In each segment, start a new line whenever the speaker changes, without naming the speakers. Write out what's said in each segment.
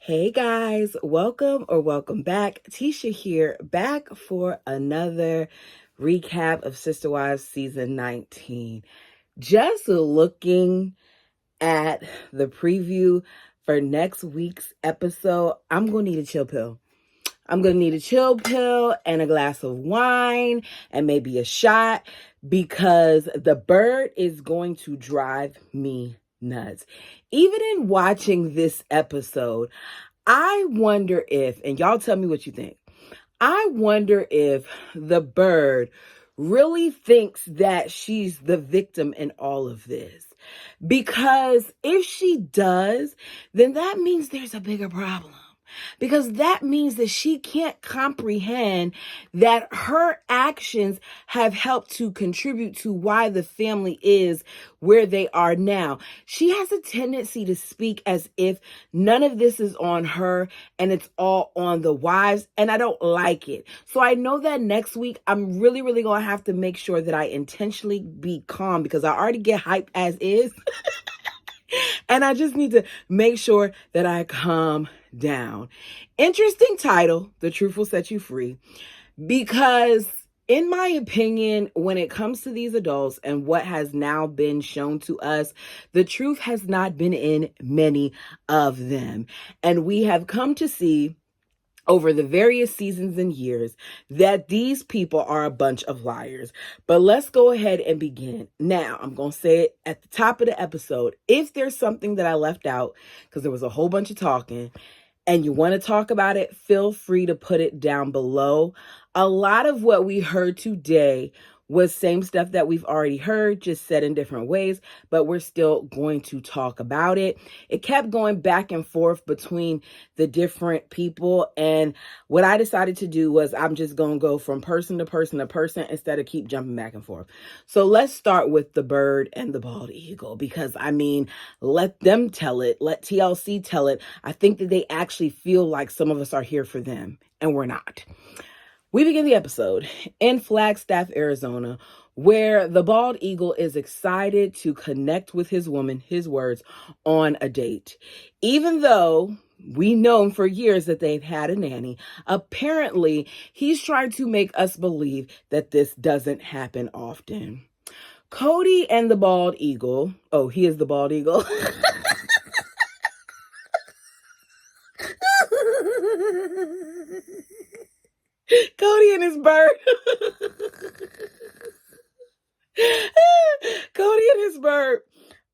Hey guys, welcome back. Tisha here, back for another recap of Sister Wives season 19. Just looking at the preview for next week's episode, I'm going to need a chill pill. I'm going to need a chill pill and a glass of wine and maybe a shot because the bird is going to drive me nuts. Even in watching this episode, I wonder if, and y'all tell me what you think, I wonder if the bird really thinks that she's the victim in all of this. Because if she does, then that means there's a bigger problem. Because that means that she can't comprehend that her actions have helped to contribute to why the family is where they are now. She has a tendency to speak as if none of this is on her and it's all on the wives, and I don't like it. So I know that next week I'm really going to have to make sure that I intentionally be calm because I already get hyped as is. And I just need to make sure that I calm down. Interesting title, The Truth Will Set You Free, because in my opinion, when it comes to these adults and what has now been shown to us, the truth has not been in many of them. And we have come to see over the various seasons and years that these people are a bunch of liars. But let's go ahead and begin. Now, I'm going to say it at the top of the episode. If there's something that I left out, because there was a whole bunch of talking, and you want to talk about it, feel free to put it down below. A lot of what we heard today was same stuff that we've already heard, just said in different ways, but we're still going to talk about it. It kept going back and forth between the different people, and what I decided to do was I'm just going to go from person to person to person instead of keep jumping back and forth. So let's start with the bird and the bald eagle, because let them tell it, let TLC tell it. I think that they actually feel like some of us are here for them, and we're not. We begin the episode in Flagstaff, Arizona, where the bald eagle is excited to connect with his woman, his words, on a date. Even though we know for years that they've had a nanny, apparently he's trying to make us believe that this doesn't happen often. Kody and the bald eagle, he is the bald eagle. Kody and his bird. Kody and his bird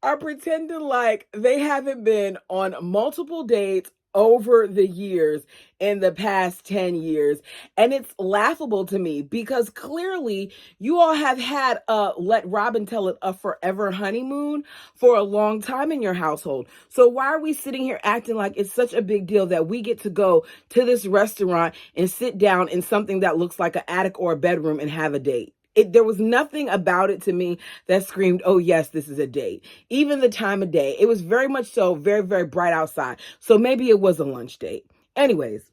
are pretending like they haven't been on multiple dates over the years in the past 10 years. And it's laughable to me because clearly you all have had let Robyn tell it, a forever honeymoon for a long time in your household. So why are we sitting here acting like it's such a big deal that we get to go to this restaurant and sit down in something that looks like an attic or a bedroom and have a date? There was nothing about it to me that screamed, oh, yes, this is a date. Even the time of day, it was very much so very, very bright outside. So maybe it was a lunch date. Anyways,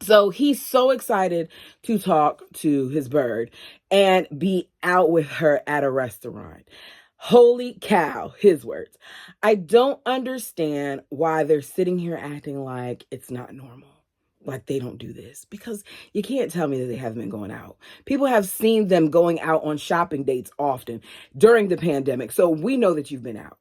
so he's so excited to talk to his bird and be out with her at a restaurant. Holy cow, his words. I don't understand why they're sitting here acting like it's not normal. Like they don't do this, because you can't tell me that they haven't been going out. People have seen them going out on shopping dates often during the pandemic. So we know that you've been out.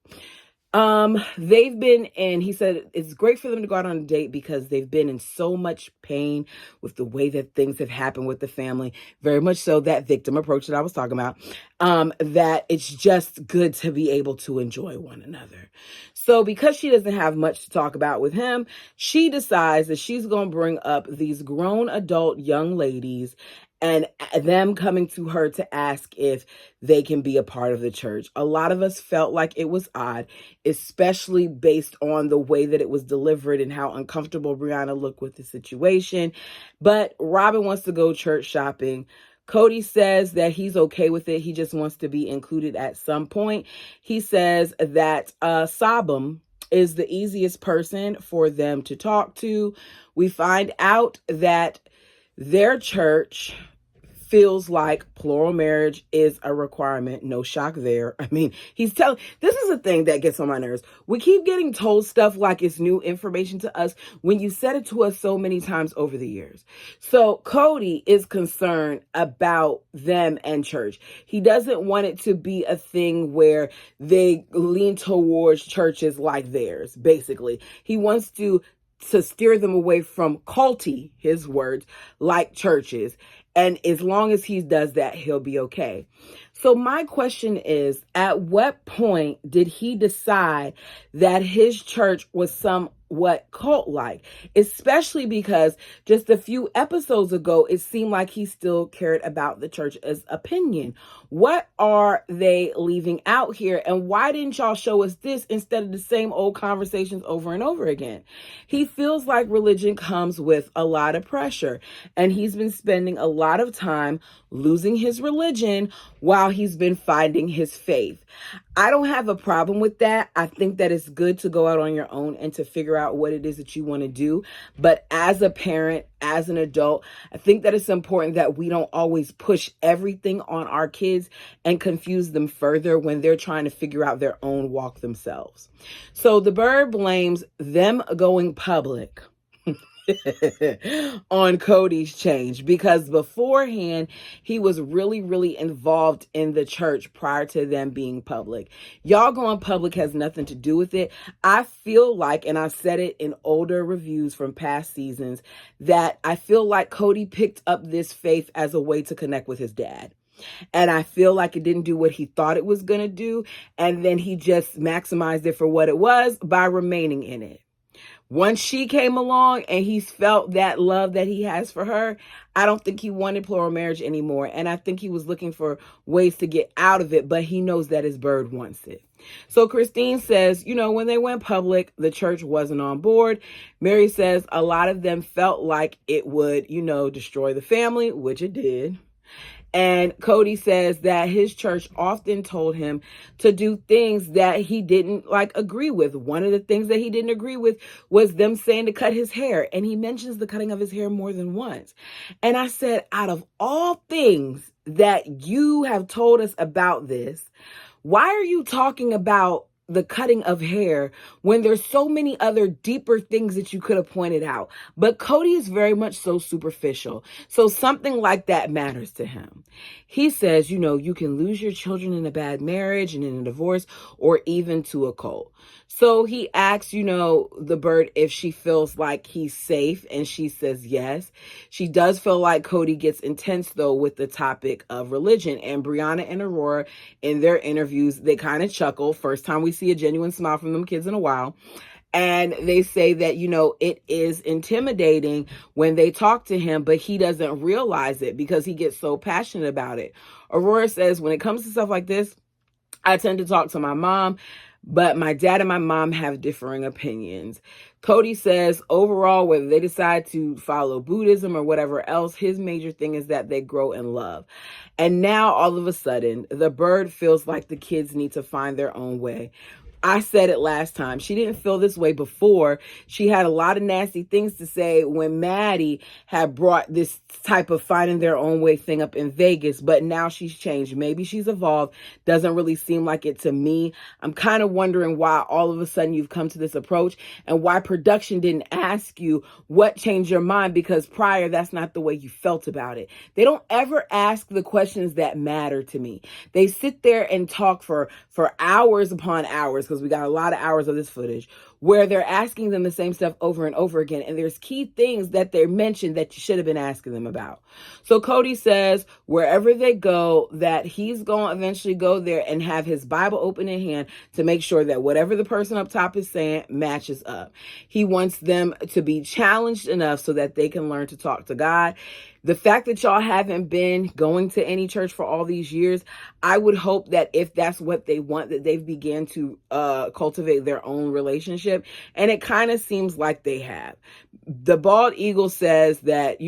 They've been, and he said it's great for them to go out on a date because they've been in so much pain with the way that things have happened with the family. Very much so that victim approach that I was talking about, that it's just good to be able to enjoy one another. So because she doesn't have much to talk about with him, she decides that she's going to bring up these grown adult young ladies and them coming to her to ask if they can be a part of the church. A lot of us felt like it was odd, especially based on the way that it was delivered and how uncomfortable Brianna looked with the situation. But Robyn wants to go church shopping. Kody says that he's okay with it. He just wants to be included at some point. He says that Sabam is the easiest person for them to talk to. We find out that their church feels like plural marriage is a requirement. No shock there. I mean, this is the thing that gets on my nerves. We keep getting told stuff like it's new information to us when you said it to us so many times over the years. So Kody is concerned about them and church. He doesn't want it to be a thing where they lean towards churches like theirs, basically. He wants to steer them away from culty, his words, like churches. And as long as he does that, he'll be okay. So my question is, at what point did he decide that his church was somewhat cult-like? Especially because just a few episodes ago, it seemed like he still cared about the church's opinion. What are they leaving out here? And why didn't y'all show us this instead of the same old conversations over and over again? He feels like religion comes with a lot of pressure, and he's been spending a lot of time losing his religion while he's been finding his faith. I don't have a problem with that. I think that it's good to go out on your own and to figure out what it is that you want to do. But as a parent, as an adult, I think that it's important that we don't always push everything on our kids and confuse them further when they're trying to figure out their own walk themselves. So the bird blames them going public on Kody's change, because beforehand he was really involved in the church prior to them being public. Y'all going public has nothing to do with it. I feel like, and I've said it in older reviews from past seasons, that I feel like Kody picked up this faith as a way to connect with his dad. And I feel like it didn't do what he thought it was going to do. And then he just maximized it for what it was by remaining in it. Once she came along and he's felt that love that he has for her, I don't think he wanted plural marriage anymore. And I think he was looking for ways to get out of it, but he knows that his bird wants it. So Christine says, when they went public, the church wasn't on board. Meri says a lot of them felt like it would, destroy the family, which it did. And Kody says that his church often told him to do things that he didn't agree with. One of the things that he didn't agree with was them saying to cut his hair. And he mentions the cutting of his hair more than once. And I said, out of all things that you have told us about this, why are you talking about the cutting of hair when there's so many other deeper things that you could have pointed out? But Kody is very much so superficial. So something like that matters to him. He says, you can lose your children in a bad marriage and in a divorce or even to a cult. So he asks, the bird if she feels like he's safe, and she says yes. She does feel like Kody gets intense, though, with the topic of religion. And Brianna and Aurora, in their interviews, they kind of chuckle. First time we see a genuine smile from them kids in a while. And they say that, it is intimidating when they talk to him, but he doesn't realize it because he gets so passionate about it. Aurora says, when it comes to stuff like this, I tend to talk to my mom, but my dad and my mom have differing opinions. Kody says overall, whether they decide to follow Buddhism or whatever else, his major thing is that they grow in love. And now all of a sudden, the bird feels like the kids need to find their own way. I said it last time. She didn't feel this way before. She had a lot of nasty things to say when Maddie had brought this type of finding their own way thing up in Vegas, but now she's changed. Maybe she's evolved. Doesn't really seem like it to me. I'm kind of wondering why all of a sudden you've come to this approach and why production didn't ask you what changed your mind, because prior that's not the way you felt about it. They don't ever ask the questions that matter to me. They sit there and talk for hours upon hours, because we got a lot of hours of this footage where they're asking them the same stuff over and over again. And there's key things that they mentioned that you should have been asking them about. So Kody says wherever they go, that he's going to eventually go there and have his Bible open in hand to make sure that whatever the person up top is saying matches up. He wants them to be challenged enough so that they can learn to talk to God. The fact that y'all haven't been going to any church for all these years, I would hope that if that's what they want, that they've began to cultivate their own relationship. And it kind of seems like they have. The bald eagle says that,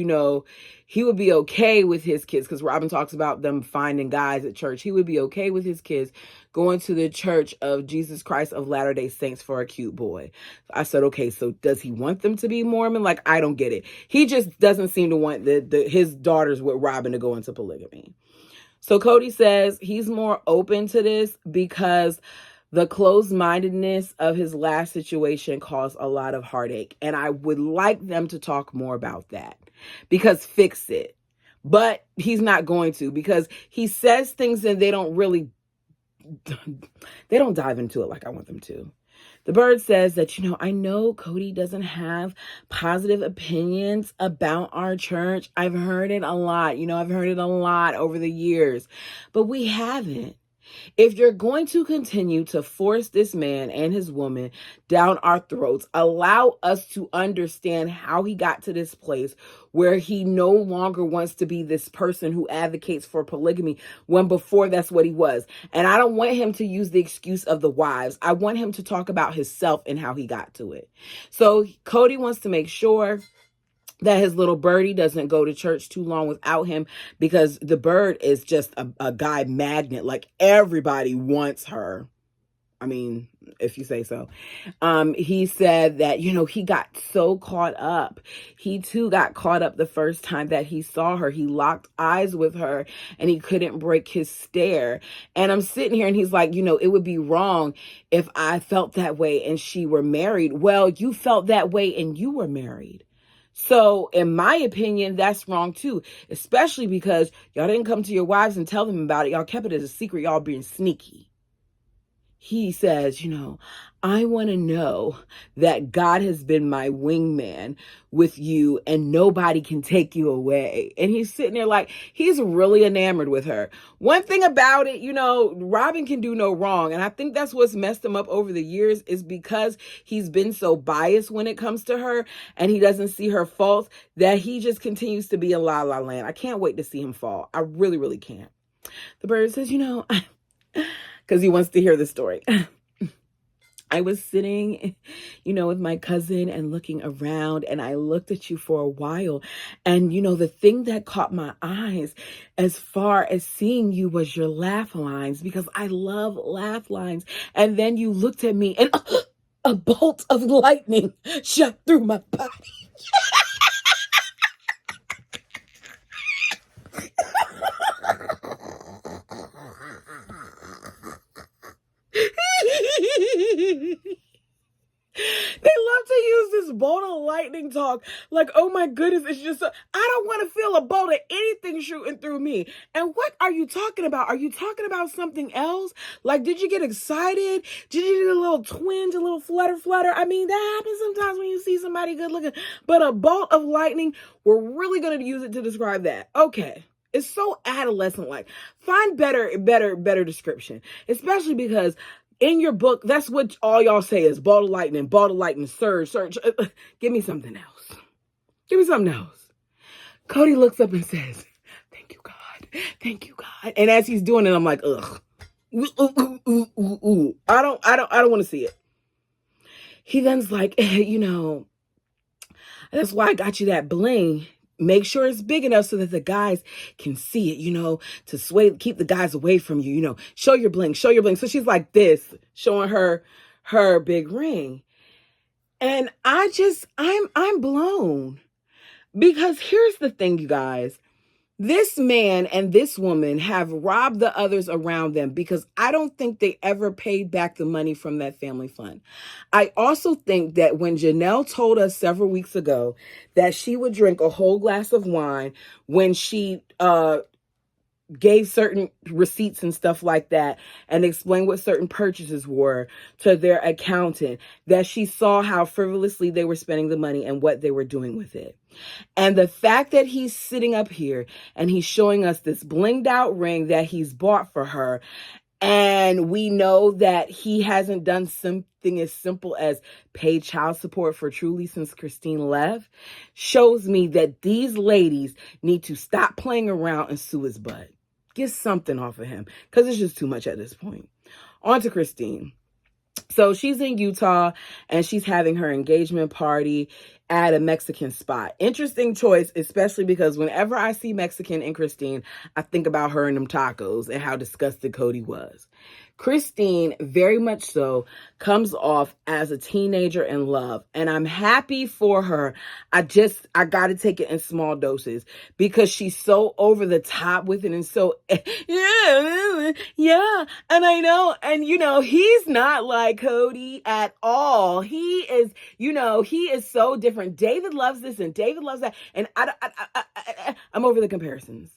he would be okay with his kids, because Robyn talks about them finding guys at church. He would be okay with his kids going to the Church of Jesus Christ of Latter-day Saints for a cute boy. I said, okay, so does he want them to be Mormon? Like, I don't get it. He just doesn't seem to want his daughters with Robyn to go into polygamy. So Kody says he's more open to this because the closed-mindedness of his last situation caused a lot of heartache. And I would like them to talk more about that, because fix it. But he's not going to, because he says things and they don't dive into it like I want them to. The Bird says that, I know Kody doesn't have positive opinions about our church. I've heard it a lot. I've heard it a lot over the years, but we haven't. If you're going to continue to force this man and his woman down our throats, allow us to understand how he got to this place where he no longer wants to be this person who advocates for polygamy, when before that's what he was. And I don't want him to use the excuse of the wives. I want him to talk about himself and how he got to it. So Kody wants to make sure that his little birdie doesn't go to church too long without him, because the Bird is just a guy magnet. Like, everybody wants her. I mean, if you say so. He said that, he got so caught up. He too got caught up the first time that he saw her. He locked eyes with her and he couldn't break his stare. And I'm sitting here and he's like, it would be wrong if I felt that way and she were married. Well, you felt that way and you were married. So in my opinion, that's wrong too, especially because y'all didn't come to your wives and tell them about it. Y'all kept it as a secret. Y'all being sneaky. He says, I want to know that God has been my wingman with you and nobody can take you away. And he's sitting there like, he's really enamored with her. One thing about it, Robyn can do no wrong. And I think that's what's messed him up over the years, is because he's been so biased when it comes to her and he doesn't see her faults, that he just continues to be in la la land. I can't wait to see him fall. I really, really can't. The Bird says, because he wants to hear the story. I was sitting, with my cousin and looking around, and I looked at you for a while. And, the thing that caught my eyes as far as seeing you was your laugh lines, because I love laugh lines. And then you looked at me and a bolt of lightning shot through my body. They love to use this bolt of lightning talk. Like, oh my goodness, it's just, I don't want to feel a bolt of anything shooting through me. And what are you talking about? Are you talking about something else? Like, did you get excited? Did you get a little twinge, a little flutter? I mean, that happens sometimes when you see somebody good looking. But a bolt of lightning, we're really going to use it to describe that. Okay. It's so adolescent-like. Find better description. Especially because in your book, that's what all y'all say is ball of lightning, surge. Give me something else. Give me something else. Kody looks up and says, thank you, God. Thank you, God. And as he's doing it, I'm like, ugh. Ooh. I don't want to see it. He then's like, that's why I got you that bling. Make sure it's big enough so that the guys can see it, to keep the guys away from you, show your bling. So she's like this, showing her big ring. And I'm blown, because here's the thing, you guys. This man and this woman have robbed the others around them, because I don't think they ever paid back the money from that family fund. I also think that when Janelle told us several weeks ago that she would drink a whole glass of wine when she gave certain receipts and stuff like that and explained what certain purchases were to their accountant, that she saw how frivolously they were spending the money and what they were doing with it. And the fact that he's sitting up here and he's showing us this blinged out ring that he's bought for her, and we know that he hasn't done something as simple as pay child support for Truly since Christine left, shows me that these ladies need to stop playing around and sue his butt. Get something off of him, because it's just too much at this point. On to Christine. So she's in Utah and she's having her engagement party at a Mexican spot. Interesting choice, especially because whenever I see Mexican in Christine, I think about her and them tacos and how disgusted Kody was. Christine, very much so, comes off as a teenager in love. And I'm happy for her. I got to take it in small doses because she's so over the top with it and so, yeah. And I know, and he's not like Kody at all. He is, he is so different. David loves this and David loves that. And I'm over the comparisons.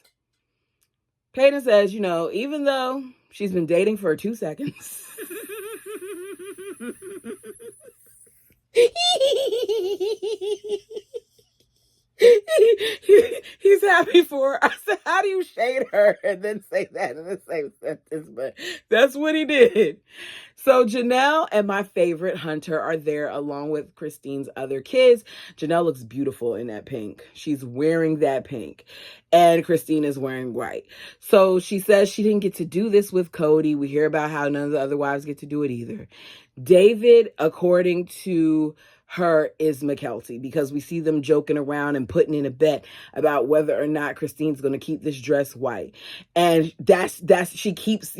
Peyton says, even though she's been dating for 2 seconds. He's happy for her. I said, how do you shade her and then say that in the same sentence? But that's what he did. So Janelle and my favorite Hunter are there along with Christine's other kids. Janelle looks beautiful in that pink. She's wearing that pink. And Christine is wearing white. So she says she didn't get to do this with Kody. We hear about how none of the other wives get to do it either. David, according to her, is McKelty, because we see them joking around and putting in a bet about whether or not Christine's going to keep this dress white. And she keeps,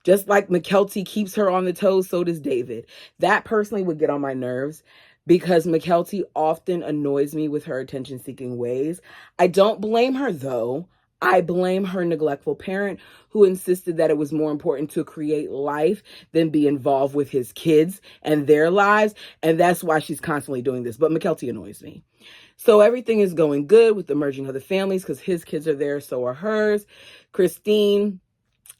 just like McKelty keeps her on the toes, so does David. That personally would get on my nerves because McKelty often annoys me with her attention-seeking ways. I don't blame her, though. I blame her neglectful parent who insisted that it was more important to create life than be involved with his kids and their lives. And that's why she's constantly doing this. But McKelty annoys me. So everything is going good with the merging of the families because his kids are there, so are hers. Christine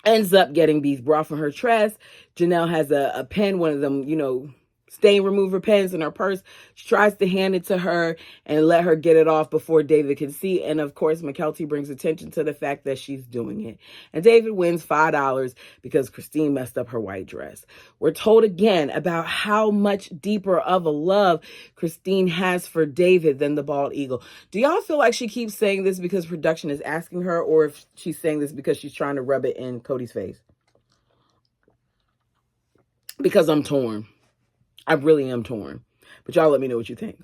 ends up getting beef brought from her dress. Janelle has a pen, one of them, stain remover pens in her purse. She tries to hand it to her and let her get it off before David can see. And of course, McKelty brings attention to the fact that she's doing it. And David wins $5 because Christine messed up her white dress. We're told again about how much deeper of a love Christine has for David than the bald eagle. Do y'all feel like she keeps saying this because production is asking her, or if she's saying this because she's trying to rub it in Kody's face? Because I'm torn. I really am torn. But y'all let me know what you think.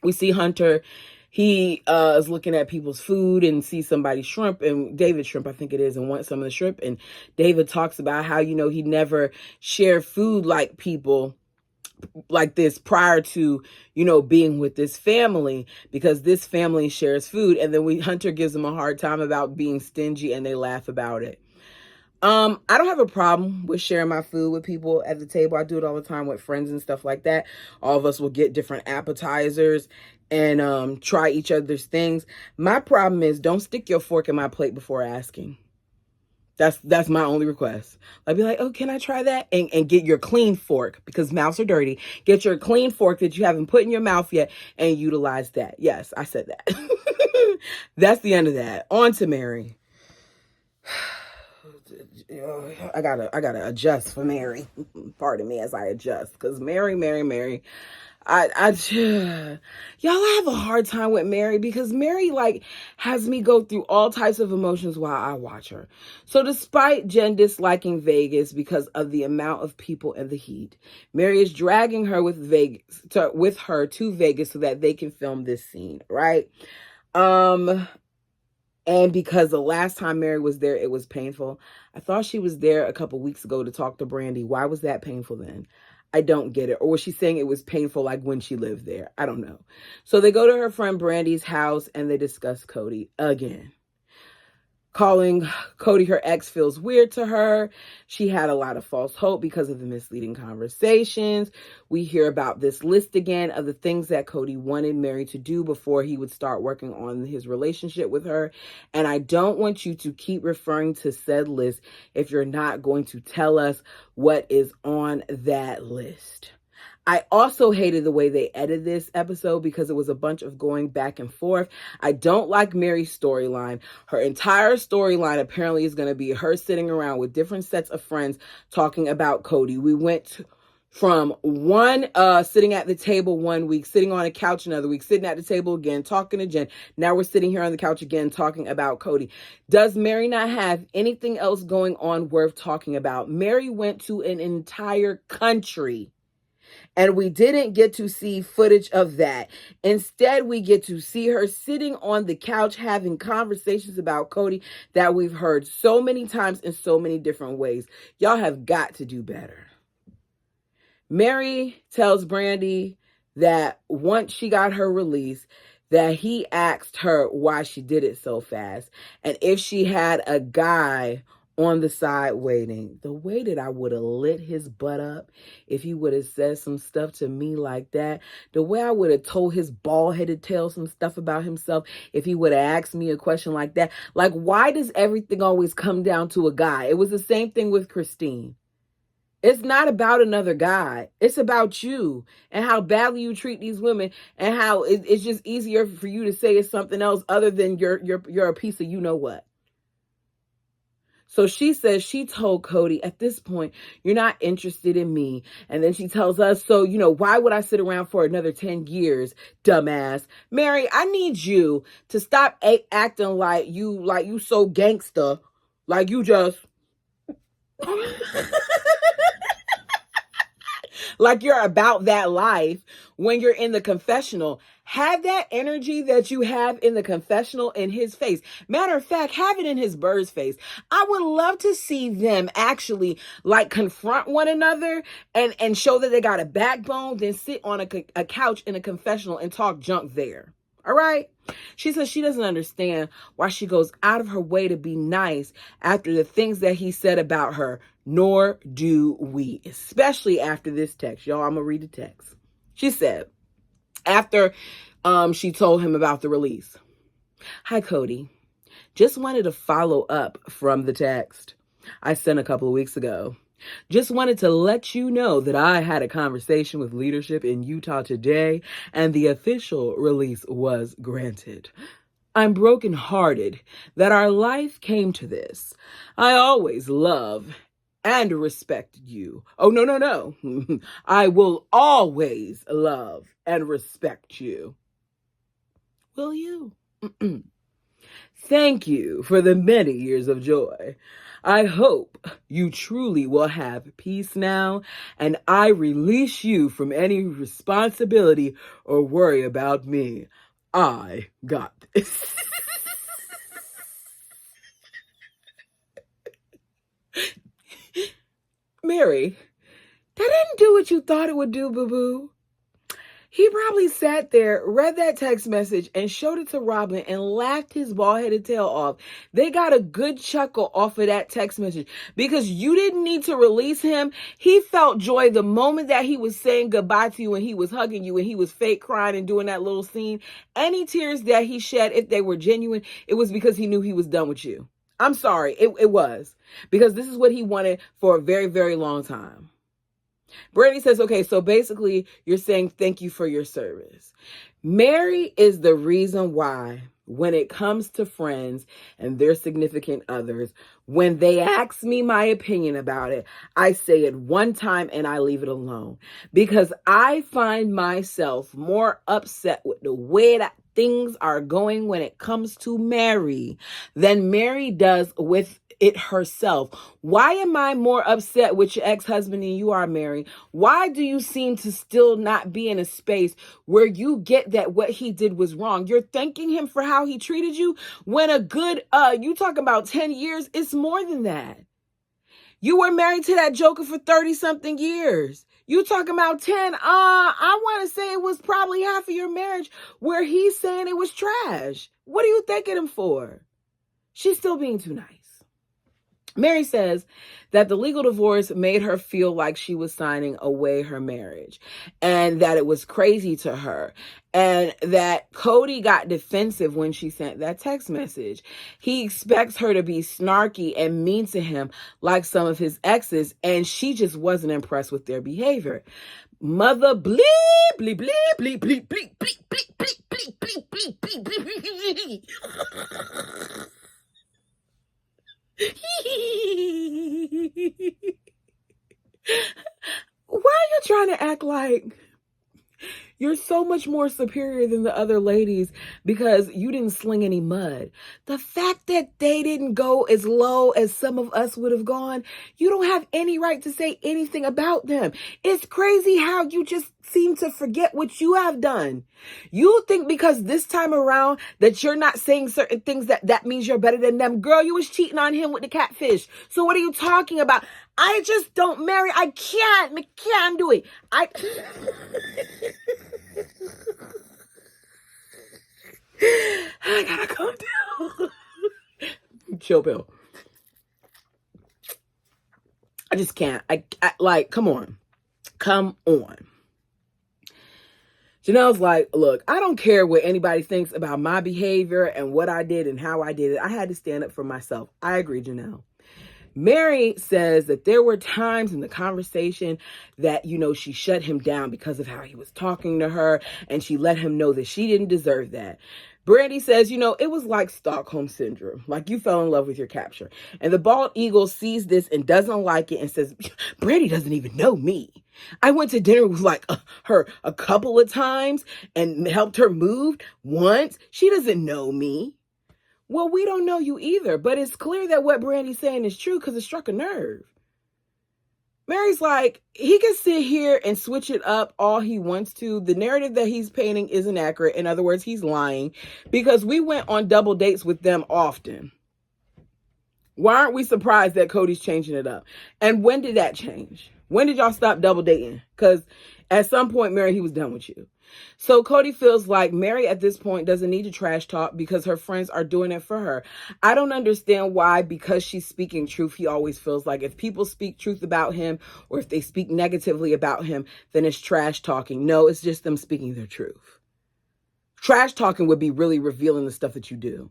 We see Hunter. He is looking at people's food and sees somebody's shrimp, and David's shrimp, I think it is, and wants some of the shrimp. And David talks about how, he never shared food like people like this prior to, being with this family, because this family shares food. And then Hunter gives him a hard time about being stingy, and they laugh about it. I don't have a problem with sharing my food with people at the table. I do it all the time with friends and stuff like that. All of us will get different appetizers and try each other's things. My problem is don't stick your fork in my plate before asking. That's my only request. I'd be like, oh, can I try that? And get your clean fork, because mouths are dirty. Get your clean fork that you haven't put in your mouth yet and utilize that. Yes, I said that. That's the end of that. On to Meri. I gotta adjust for Meri. Pardon me as I adjust, because Meri. Y'all, I have a hard time with Meri because Meri has me go through all types of emotions while I watch her. So despite Jen disliking Vegas because of the amount of people and the heat, Meri is dragging her with her to Vegas so that they can film this scene, right? And because the last time Meri was there, it was painful. I thought she was there a couple weeks ago to talk to Brandy. Why was that painful then? I don't get it. Or was she saying it was painful like when she lived there? I don't know. So they go to her friend Brandy's house and they discuss Kody again. Calling Kody her ex feels weird to her. She had a lot of false hope because of the misleading conversations. We hear about this list again of the things that Kody wanted Meri to do before he would start working on his relationship with her. And I don't want you to keep referring to said list if you're not going to tell us what is on that list. I also hated the way they edited this episode because it was a bunch of going back and forth. I don't like Meri's storyline. Her entire storyline apparently is going to be her sitting around with different sets of friends talking about Kody. We went from one sitting at the table one week, sitting on a couch another week, sitting at the table again, talking to Jen. Now we're sitting here on the couch again talking about Kody. Does Meri not have anything else going on worth talking about? Meri went to an entire country, and we didn't get to see footage of that. Instead, we get to see her sitting on the couch having conversations about Kody that we've heard so many times in so many different ways. Y'all have got to do better. Meri tells Brandy that once she got her release, that he asked her why she did it so fast, and if she had a guy on the side waiting. The way that I would have lit his butt up if he would have said some stuff to me like that. The way I would have told his bald-headed tail some stuff about himself if he would have asked me a question like that. Like, why does everything always come down to a guy? It was the same thing with Christine. It's not about another guy. It's about you and how badly you treat these women, and how it's just easier for you to say it's something else other than you're a piece of you know what. So she says she told Kody, at this point, you're not interested in me. And then she tells us, so, why would I sit around for another 10 years, dumbass? Meri, I need you to stop acting like you so gangster, like you just... like you're about that life when you're in the confessional. Have that energy that you have in the confessional in his face. Matter of fact, have it in his bird's face. I would love to see them actually confront one another and show that they got a backbone, then sit on a couch in a confessional and talk junk there. All right? She says she doesn't understand why she goes out of her way to be nice after the things that he said about her. Nor do we, especially after this text. Y'all, I'm going to read the text. She said, after she told him about the release. Hi, Kody. Just wanted to follow up from the text I sent a couple of weeks ago. Just wanted to let you know that I had a conversation with leadership in Utah today, and the official release was granted. I'm brokenhearted that our life came to this. I always love and respect you. Oh, no. I will always love and respect you. Will you? Thank you for the many years of joy. I hope you truly will have peace now, and I release you from any responsibility or worry about me. I got this. Meri, that didn't do what you thought it would do, boo-boo. He probably sat there, read that text message, and showed it to Robyn and laughed his bald-headed tail off. They got a good chuckle off of that text message because you didn't need to release him. He felt joy the moment that he was saying goodbye to you and he was hugging you and he was fake crying and doing that little scene. Any tears that he shed, if they were genuine, it was because he knew he was done with you. I'm sorry, it was. Because this is what he wanted for a very, very long time. Brandy says, okay, so basically you're saying thank you for your service. Meri is the reason why when it comes to friends and their significant others, when they ask me my opinion about it, I say it one time and I leave it alone. Because I find myself more upset with the way that things are going when it comes to Meri than Meri does with it herself. Why am I more upset with your ex-husband than you are, Meri? Why do you seem to still not be in a space where you get that what he did was wrong? You're thanking him for how he treated you when a good, you talking about 10 years, it's more than that. You were married to that joker for 30 something years. You talking about 10, I want to say it was probably half of your marriage where he's saying it was trash. What are you thanking him for? She's still being too nice. Meri says that the legal divorce made her feel like she was signing away her marriage and that it was crazy to her, and that Kody got defensive when she sent that text message. He expects her to be snarky and mean to him like some of his exes, and she just wasn't impressed with their behavior. Mother bleep, bleep, bleep, bleep, bleep, bleep, bleep, bleep, bleep, bleep, bleep, bleep, bleep, bleep. What are you trying to act like you're so much more superior than the other ladies because you didn't sling any mud? The fact that they didn't go as low as some of us would have gone, you don't have any right to say anything about them. It's crazy how you just seem to forget what you have done. You think because this time around that you're not saying certain things that means you're better than them. Girl, you was cheating on him with the catfish. So what are you talking about? I just don't marry. I can't do it. I gotta calm down. Chill pill. I just can't. I like, come on. Janelle's like, look, I don't care what anybody thinks about my behavior and what I did and how I did it. I had to stand up for myself. I agree, Janelle. Meri says that there were times in the conversation that, she shut him down because of how he was talking to her, and she let him know that she didn't deserve that. Brandi says, it was like Stockholm Syndrome, like you fell in love with your capture. And the bald eagle sees this and doesn't like it and says, Brandi doesn't even know me. I went to dinner with her a couple of times and helped her move once. She doesn't know me. Well, we don't know you either, but it's clear that what Brandi's saying is true because it struck a nerve. Meri's like, he can sit here and switch it up all he wants to. The narrative that he's painting isn't accurate. In other words, he's lying because we went on double dates with them often. Why aren't we surprised that Kody's changing it up? And when did that change? When did y'all stop double dating? Because at some point, Meri, he was done with you. So Kody feels like Meri at this point doesn't need to trash talk because her friends are doing it for her. I don't understand why, because she's speaking truth, he always feels like if people speak truth about him or if they speak negatively about him, then it's trash talking. No, it's just them speaking their truth. Trash talking would be really revealing the stuff that you do.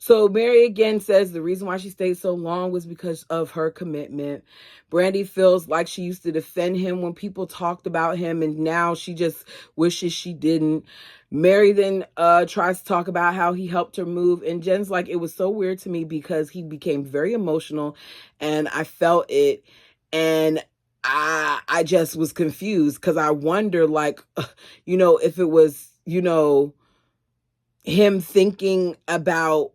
So Meri again says the reason why she stayed so long was because of her commitment. Brandi feels like she used to defend him when people talked about him, and now she just wishes she didn't. Meri then tries to talk about how he helped her move, and Jen's like, it was so weird to me because he became very emotional, and I felt it, and I just was confused because I wonder, if it was, him thinking about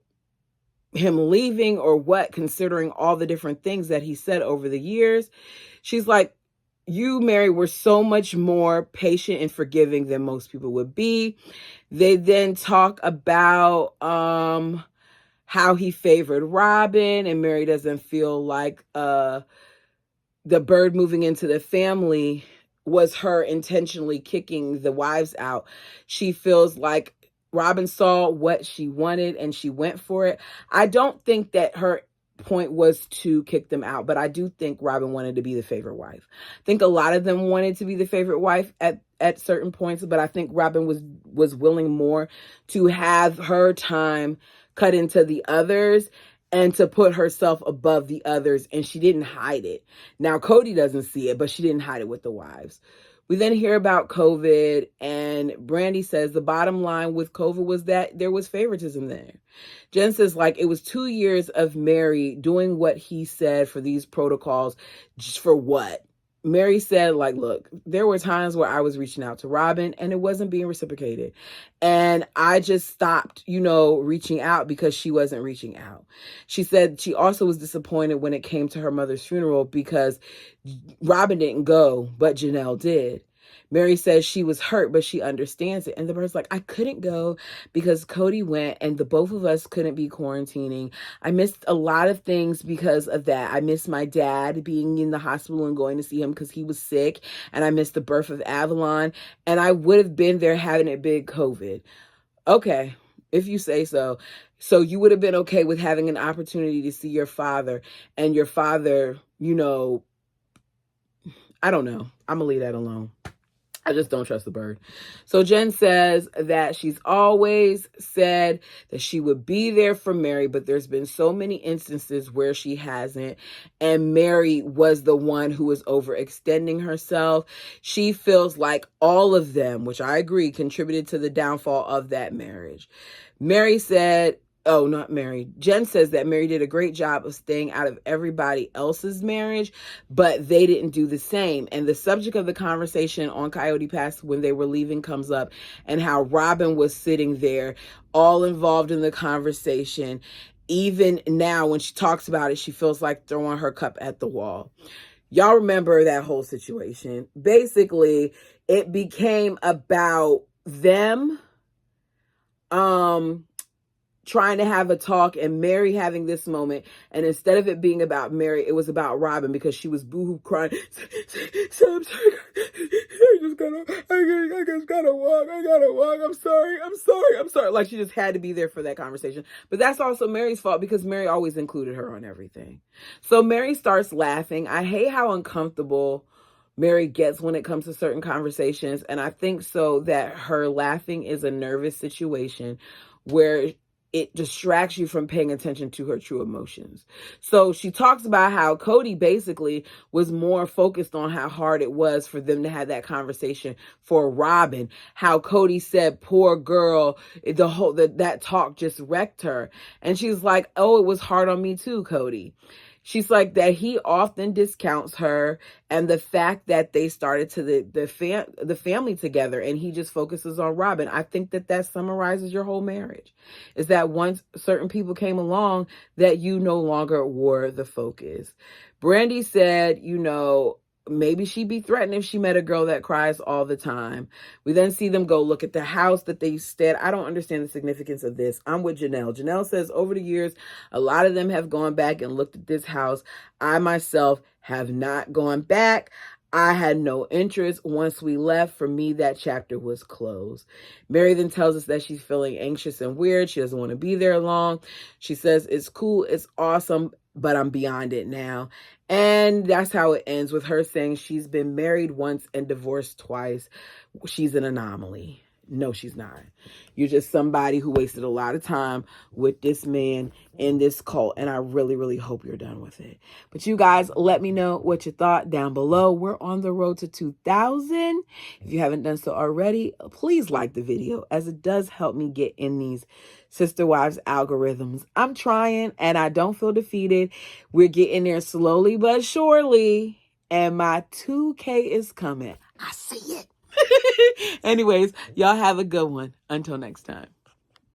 him leaving or what, considering all the different things that he said over the years. She's like, you, Meri, were so much more patient and forgiving than most people would be. They then talk about how he favored Robyn, and Meri doesn't feel like the bird moving into the family was her intentionally kicking the wives out. She feels like Robyn saw what she wanted and she went for it. I don't think that her point was to kick them out, but I do think Robyn wanted to be the favorite wife. I think a lot of them wanted to be the favorite wife at certain points, but I think Robyn was willing more to have her time cut into the others and to put herself above the others, and she didn't hide it. Now, Kody doesn't see it, but she didn't hide it with the wives. We then hear about COVID, and Brandi says the bottom line with COVID was that there was favoritism there. Jen says, it was 2 years of Meri doing what he said for these protocols, just for what? Meri said, look, there were times where I was reaching out to Robyn and it wasn't being reciprocated. And I just stopped, reaching out because she wasn't reaching out. She said she also was disappointed when it came to her mother's funeral because Robyn didn't go, but Janelle did. Meri says she was hurt, but she understands it. And the bird's like, I couldn't go because Kody went and the both of us couldn't be quarantining. I missed a lot of things because of that. I missed my dad being in the hospital and going to see him because he was sick. And I missed the birth of Avalon. And I would have been there having it been COVID. Okay, if you say so. So you would have been okay with having an opportunity to see your father, and your father, I don't know. I'm going to leave that alone. I just don't trust the bird. So Jen says that she's always said that she would be there for Meri, but there's been so many instances where she hasn't. And Meri was the one who was overextending herself. She feels like all of them, which I agree, contributed to the downfall of that marriage. Meri said Oh, not Meri. Jen says that Meri did a great job of staying out of everybody else's marriage, but they didn't do the same. And the subject of the conversation on Coyote Pass when they were leaving comes up, and how Robyn was sitting there all involved in the conversation. Even now, when she talks about it, she feels like throwing her cup at the wall. Y'all remember that whole situation. Basically, it became about them trying to have a talk and Meri having this moment, and instead of it being about Meri, it was about Robyn because she was boohoo crying. So I'm sorry. I just gotta walk. I gotta walk. I'm sorry. Like she just had to be there for that conversation. But that's also Meri's fault because Meri always included her on everything. So Meri starts laughing. I hate how uncomfortable Meri gets when it comes to certain conversations. And I think so that her laughing is a nervous situation where it distracts you from paying attention to her true emotions. So she talks about how Kody basically was more focused on how hard it was for them to have that conversation for Robyn. How Kody said, poor girl, that talk just wrecked her. And she's like, oh, it was hard on me too, Kody. She's like that he often discounts her and the fact that they started to the family together and he just focuses on Robyn. I think that summarizes your whole marriage. Is that once certain people came along that you no longer were the focus. Brandy said, maybe she'd be threatened if she met a girl that cries all the time. We then see them go look at the house that they stayed. I don't understand the significance of this. I'm with Janelle. Janelle says over the years, a lot of them have gone back and looked at this house. I myself have not gone back. I had no interest. Once we left, for me, that chapter was closed. Meri then tells us that she's feeling anxious and weird. She doesn't want to be there long. She says, it's cool, it's awesome, but I'm beyond it now. And that's how it ends with her saying she's been married once and divorced twice. She's an anomaly. No, she's not. You're just somebody who wasted a lot of time with this man in this cult. And I really, really hope you're done with it. But you guys, let me know what you thought down below. We're on the road to 2,000. If you haven't done so already, please like the video as it does help me get in these Sister Wives algorithms. I'm trying and I don't feel defeated. We're getting there slowly but surely. And my 2K is coming. I see it. Anyways, y'all have a good one. Until next time.